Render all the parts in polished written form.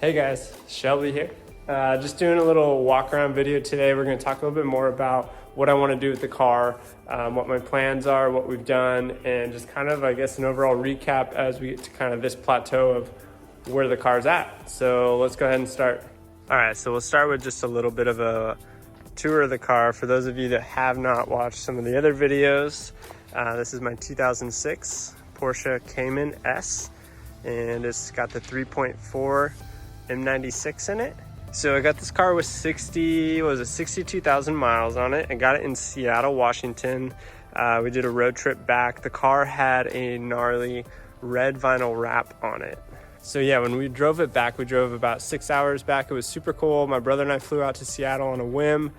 Hey guys, Shelby here. Just doing a little walk around video today. We're going to talk a little bit more about what I want to do with the car, what my plans are, what we've done, and just kind of, I guess, an overall recap as we get to kind of this plateau of where the car's at. So let's go ahead and start. All right, so we'll start with just a little bit of a tour of the car. For those of you that have not watched some of the other videos, this is my 2006 Porsche Cayman S, and it's got the 3.4 M96 in it. So I got this car with 62,000 miles on it. I got it in Seattle, Washington. We did a road trip back. The car had a gnarly red vinyl wrap on it. So yeah, when we drove it back, we drove about 6 hours back. It was super cool. My brother and I flew out to Seattle on a whim,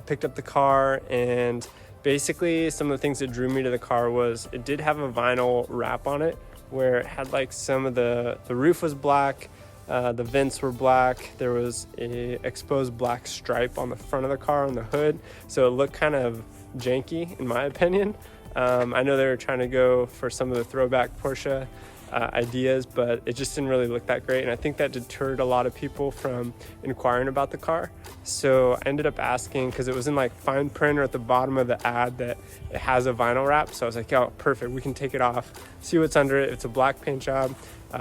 picked up the car, and basically some of the things that drew me to the car was it did have a vinyl wrap on it where it had like some of the roof was black, the vents were black. There was a exposed black stripe on the front of the car on the hood. So it looked kind of janky in my opinion. I know they were trying to go for some of the throwback Porsche ideas, but it just didn't really look that great. And I think that deterred a lot of people from inquiring about the car. So I ended up asking, because it was in like fine print or at the bottom of the ad that it has a vinyl wrap. So I was like, oh, perfect. We can take it off, see what's under it. It's a black paint job.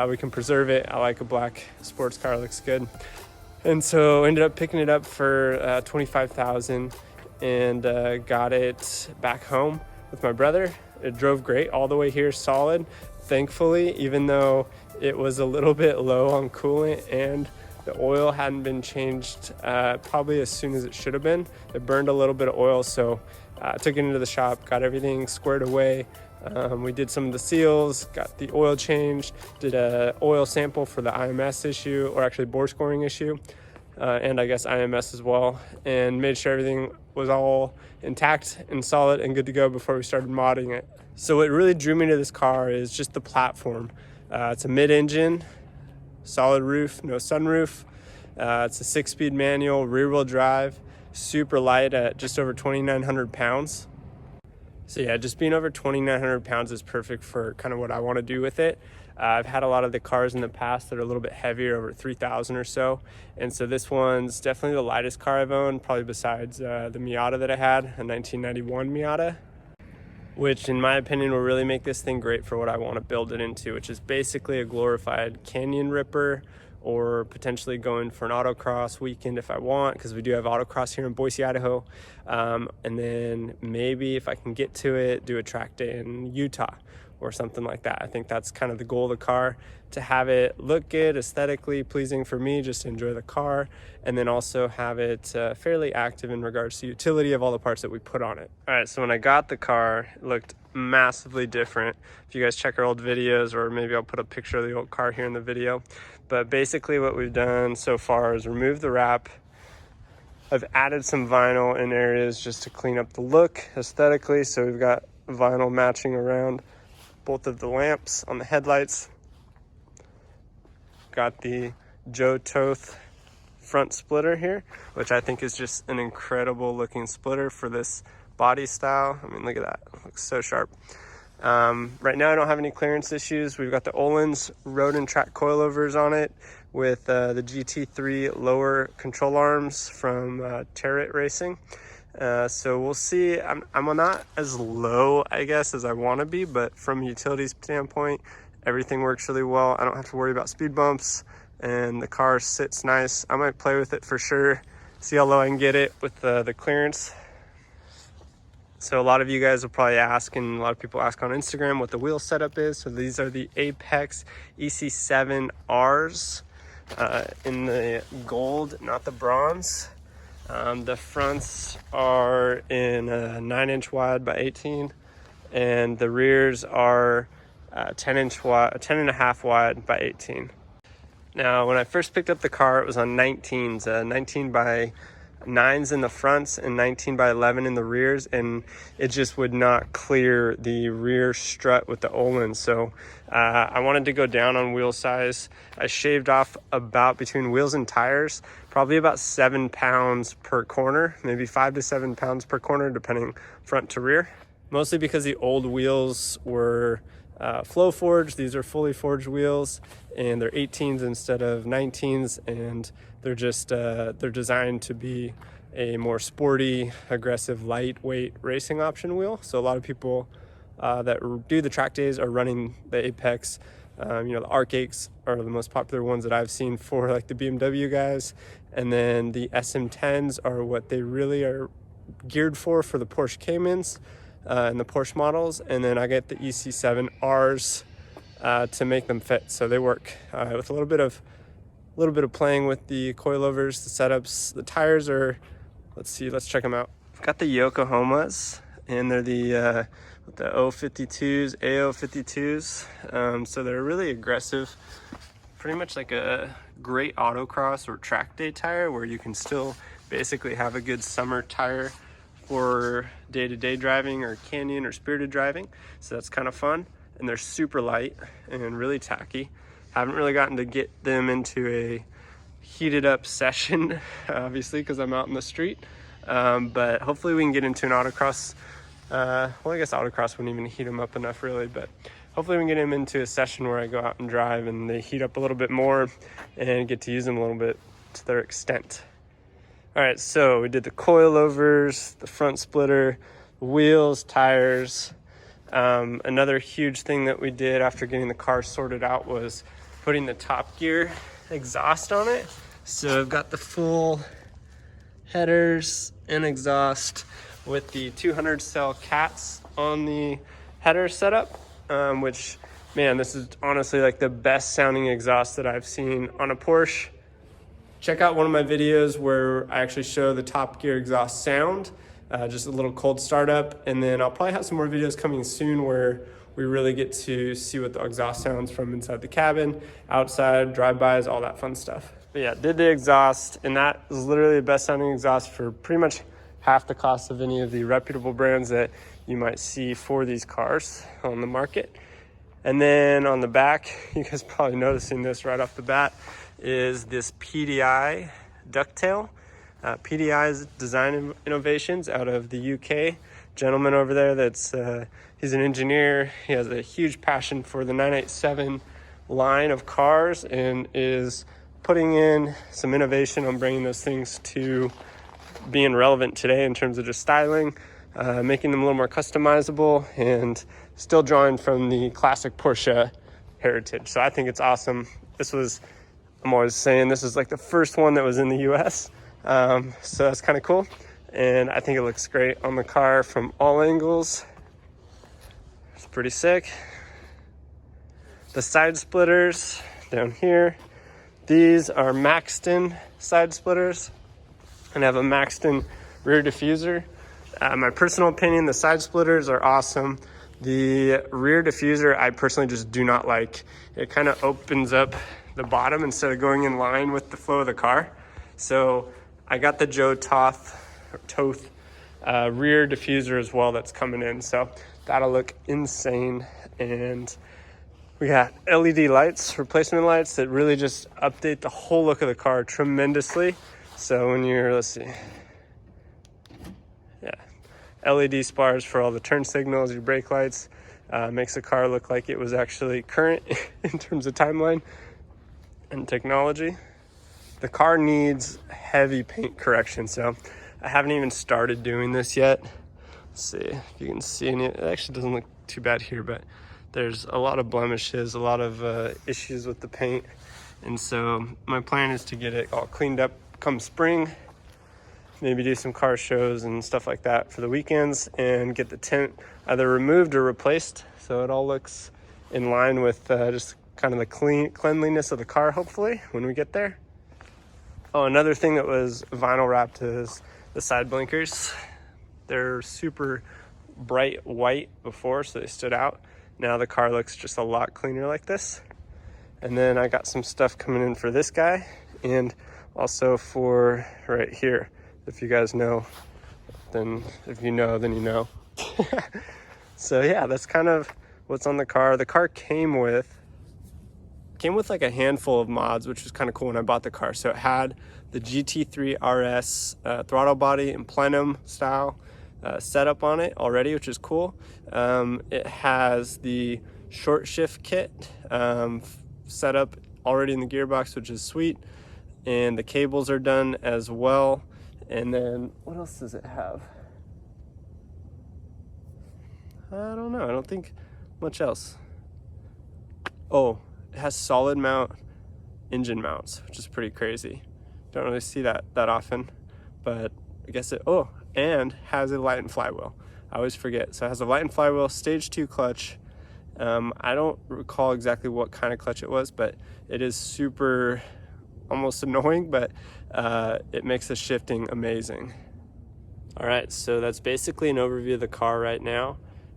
We can preserve it. I like a black sports car, looks good. And so ended up picking it up for $25,000 and got it back home with my brother. It drove great all the way here, solid. Thankfully, even though it was a little bit low on coolant and the oil hadn't been changed probably as soon as it should have been, it burned a little bit of oil. So I took it into the shop, got everything squared away. We did some of the seals, got the oil changed, did a oil sample for the IMS issue, or actually bore scoring issue, and I guess IMS as well, and made sure everything was all intact and solid and good to go before we started modding it. So what really drew me to this car is just the platform. It's a mid-engine, solid roof, no sunroof. It's a 6-speed manual, rear-wheel drive, super light at just over 2,900 pounds. So yeah, just being over 2,900 pounds is perfect for kind of what I want to do with it. I've had a lot of the cars in the past that are a little bit heavier, over 3,000 or so. And so this one's definitely the lightest car I've owned, probably besides the Miata that I had, a 1991 Miata, which in my opinion will really make this thing great for what I want to build it into, which is basically a glorified canyon ripper, or potentially going for an autocross weekend if I want, because we do have autocross here in Boise, Idaho. And then maybe if I can get to it, do a track day in Utah or something like that. I think that's kind of the goal of the car, to have it look good, aesthetically pleasing for me, just to enjoy the car, and then also have it fairly active in regards to utility of all the parts that we put on it. All right, so when I got the car, it looked massively different. If you guys check our old videos, or maybe I'll put a picture of the old car here in the video. But basically what we've done so far is remove the wrap. I've added some vinyl in areas just to clean up the look aesthetically. So we've got vinyl matching around both of the lamps on the headlights. Got the Joe Toth front splitter here, which I think is just an incredible looking splitter for this body style. I mean, look at that, it looks so sharp. Right now I don't have any clearance issues. We've got the Öhlins road and track coilovers on it with the GT3 lower control arms from Territ Racing. So we'll see. I'm not as low, I guess, as I want to be, but from a utility standpoint, everything works really well. I don't have to worry about speed bumps, and the car sits nice. I might play with it for sure, see how low I can get it with the clearance. So a lot of you guys will probably ask, and a lot of people ask on Instagram, what the wheel setup is. So these are the Apex EC7Rs in the gold, not the bronze. The fronts are in a 9-inch wide by 18, and the rears are 10-inch wide, 10.5 wide by 18. Now, when I first picked up the car, it was on 19s, 19 by 9s in the fronts and 19 by 11 in the rears, and it just would not clear the rear strut with the Öhlins. So I wanted to go down on wheel size. I shaved off about, between wheels and tires, probably about 7 pounds per corner, maybe 5 to 7 pounds per corner, depending front to rear. Mostly because the old wheels were flow forged. These are fully forged wheels, and they're 18s instead of 19s, and they're just they're designed to be a more sporty, aggressive, lightweight racing option wheel. So a lot of people that do the track days are running the Apex. You know, the Arc-8s are the most popular ones that I've seen for like the BMW guys, and then the SM10s are what they really are geared for the Porsche Caymans and the Porsche models. And then I get the EC7Rs to make them fit, so they work with a little bit of playing with the coilovers, the setups. The tires are, let's check them out. I've got the Yokohamas, and they're the O52s, AO52s. So they're really aggressive, pretty much like a great autocross or track day tire, where you can still basically have a good summer tire for day-to-day driving or canyon or spirited driving. So that's kind of fun. And they're super light and really tacky. Haven't really gotten to get them into a heated up session, obviously, because I'm out in the street. But hopefully we can get into an autocross. Well, I guess autocross wouldn't even heat them up enough really, but hopefully we can get them into a session where I go out and drive and they heat up a little bit more and get to use them a little bit to their extent. All right, so we did the coilovers, the front splitter, wheels, tires. Another huge thing that we did after getting the car sorted out was putting the Top Gear exhaust on it. So I've got the full headers and exhaust with the 200 cell cats on the header setup, which, man, this is honestly like the best sounding exhaust that I've seen on a Porsche. Check out one of my videos where I actually show the Top Gear exhaust sound, just a little cold startup. And then I'll probably have some more videos coming soon where we really get to see what the exhaust sounds from inside the cabin, outside, drive-bys, all that fun stuff. But yeah, did the exhaust, and that is literally the best sounding exhaust for pretty much half the cost of any of the reputable brands that you might see for these cars on the market. And then on the back, you guys probably noticing this right off the bat, is this PDI ducktail. PDI is Design Innovations out of the UK. Gentleman over there that's he's an engineer. He has a huge passion for the 987 line of cars and is putting in some innovation on bringing those things to being relevant today in terms of just styling, making them a little more customizable and still drawing from the classic Porsche heritage. So I think it's awesome. I'm always saying this is like the first one that was in the US. So that's kind of cool. And I think it looks great on the car from all angles. It's pretty sick. The side splitters down here, these are Maxton side splitters and have a Maxton rear diffuser. My personal opinion, the side splitters are awesome. The rear diffuser, I personally just do not like. It kind of opens up the bottom instead of going in line with the flow of the car. So I got the Joe Toth rear diffuser as well that's coming in. So that'll look insane. And we got LED lights, replacement lights that really just update the whole look of the car tremendously. So when you're, let's see, yeah, LED spars for all the turn signals, your brake lights, makes the car look like it was actually current in terms of timeline and technology. The car needs heavy paint correction, so I haven't even started doing this yet. Let's see if you can see any. It actually doesn't look too bad here, but there's a lot of blemishes, a lot of issues with the paint. And so my plan is to get it all cleaned up come spring, maybe do some car shows and stuff like that for the weekends, and get the tint either removed or replaced so it all looks in line with just kind of the cleanliness of the car, hopefully, when we get there. Oh, another thing that was vinyl wrapped is the side blinkers. They're super bright white before, so they stood out. Now the car looks just a lot cleaner like this. And then I got some stuff coming in for this guy, and also for right here. If you guys know, then if you know, then you know. So yeah, that's kind of what's on the car. The car came with like a handful of mods, which was kind of cool when I bought the car. So it had the GT3 RS throttle body and plenum style setup on it already, which is cool. It has the short shift kit set up already in the gearbox, which is sweet, and the cables are done as well. And then what else does it have? I don't know, I don't think much else. Oh, it has solid mount engine mounts, which is pretty crazy. Don't really see that often, but I guess it, oh, and has a light and flywheel. I always forget. So it has a light and flywheel, stage 2 clutch. I don't recall exactly what kind of clutch it was, but it is super, almost annoying, but it makes the shifting amazing. All right, so that's basically an overview of the car right now.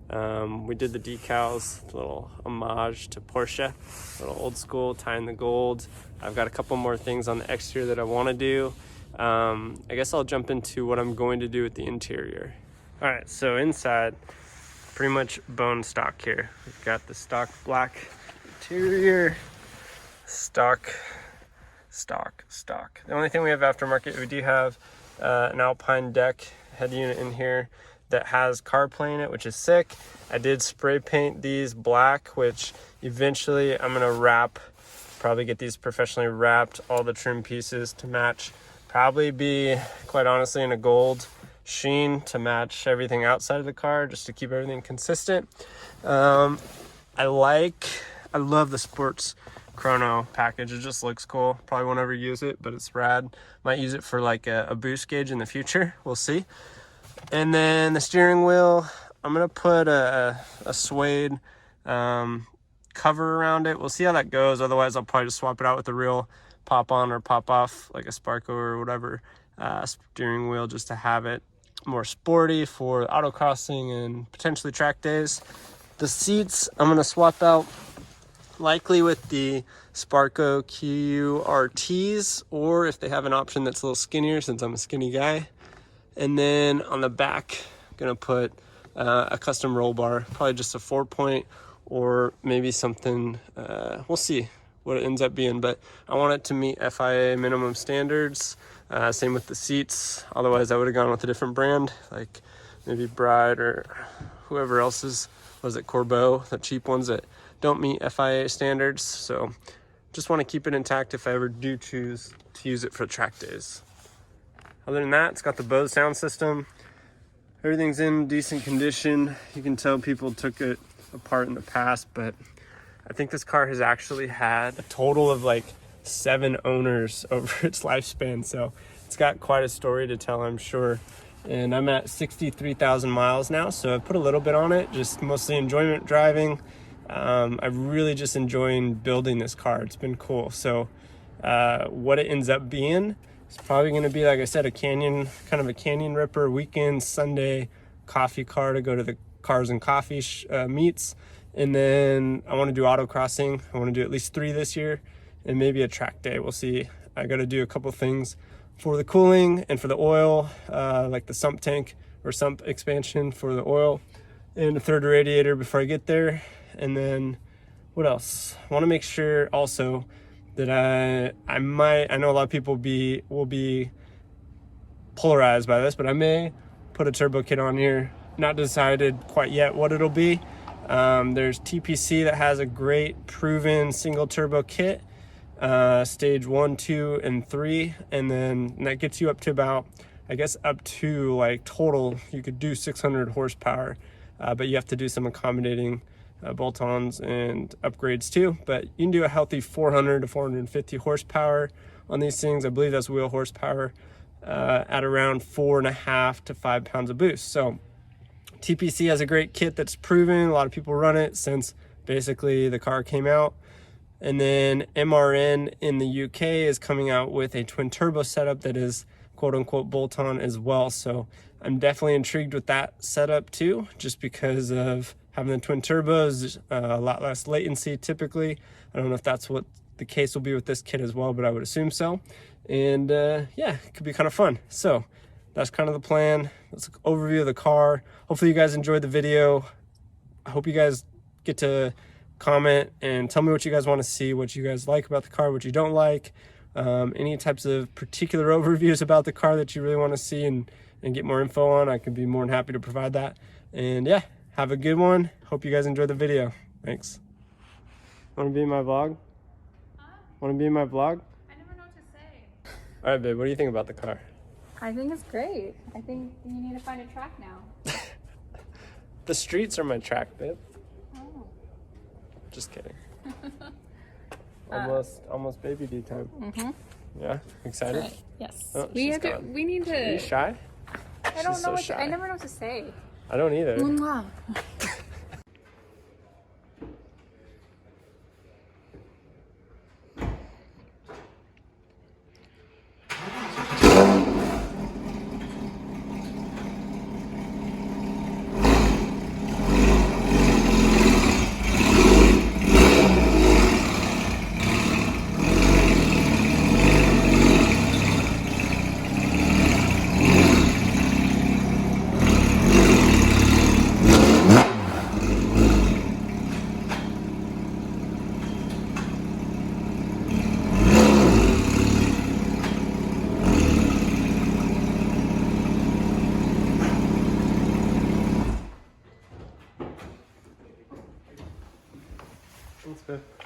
We did the decals, a little homage to Porsche, a little old school, tying the gold. I've got a couple more things on the exterior that I want to do. I guess I'll jump into what I'm going to do with the interior. All right, so inside, pretty much bone stock here. We've got the stock black interior, stock. The only thing we have aftermarket, we do have an Alpine deck head unit in here that has CarPlay in it, which is sick. I did spray paint these black, which eventually I'm gonna wrap, probably get these professionally wrapped, all the trim pieces to match. Probably be, quite honestly, in a gold sheen to match everything outside of the car, just to keep everything consistent. I love the sports chrono package. It just looks cool. Probably won't ever use it, but it's rad. Might use it for like a boost gauge in the future. We'll see. And then the steering wheel, I'm gonna put a suede cover around it. We'll see how that goes. Otherwise, I'll probably just swap it out with a real pop on or pop off, like a Sparko or whatever steering wheel, just to have it more sporty for autocrossing and potentially track days. The seats, I'm gonna swap out likely with the Sparko QRTs, or if they have an option that's a little skinnier, since I'm a skinny guy. And then on the back, I'm gonna put a custom roll bar, probably just a 4-point, or maybe something, we'll see what it ends up being, but I want it to meet FIA minimum standards. Same with the seats. Otherwise, I would have gone with a different brand, like maybe Bride or whoever else's, was it Corbeau, the cheap ones that don't meet FIA standards. So just want to keep it intact if I ever do choose to use it for track days. Other than that, it's got the Bose sound system. Everything's in decent condition. You can tell people took it apart in the past, but I think this car has actually had a total of like 7 owners over its lifespan. So it's got quite a story to tell, I'm sure. And I'm at 63,000 miles now, so I've put a little bit on it, just mostly enjoyment driving. I'm really just enjoying building this car. It's been cool. So what it ends up being, it's probably going to be, like I said, a canyon, kind of a canyon ripper, weekend, Sunday coffee car to go to the cars and coffee meets. And then I want to do autocrossing. I want to do at least 3 this year, and maybe a track day. We'll see. I got to do a couple things for the cooling and for the oil, like the sump tank or sump expansion for the oil, and a third radiator before I get there. And then what else? I want to make sure also that I know a lot of people will be polarized by this, but I may put a turbo kit on here. Not decided quite yet what it'll be. There's TPC that has a great proven single turbo kit, stage 1, 2, and 3, and then that gets you up to about, I guess, up to like total, you could do 600 horsepower, but you have to do some accommodating bolt-ons and upgrades too. But you can do a healthy 400 to 450 horsepower on these things. I believe that's wheel horsepower at around 4.5 to 5 pounds of boost. So TPC has a great kit that's proven. A lot of people run it since basically the car came out. And then MRN in the UK is coming out with a twin turbo setup that is quote unquote bolt-on as well. So I'm definitely intrigued with that setup too, just because of having the twin turbos, a lot less latency typically. I don't know if that's what the case will be with this kit as well, but I would assume so. And yeah, it could be kind of fun. So that's kind of the plan. That's an overview of the car. Hopefully you guys enjoyed the video. I hope you guys get to comment and tell me what you guys want to see, what you guys like about the car, what you don't like, any types of particular overviews about the car that you really want to see and get more info on. I could be more than happy to provide that. And yeah, have a good one. Hope you guys enjoyed the video. Thanks. Want to be in my vlog? Want to be in my vlog? I never know what to say. All right, babe, what do you think about the car? I think it's great. I think you need to find a track now. The streets are my track, babe. Oh. Just kidding. Almost baby D time. Mm-hmm. Yeah, excited? Right. Yes. Oh, We she's have to. gone. We need Are you to. shy? I don't She's know so what. shy. I never know what to say. I don't either. Mwah. That's good.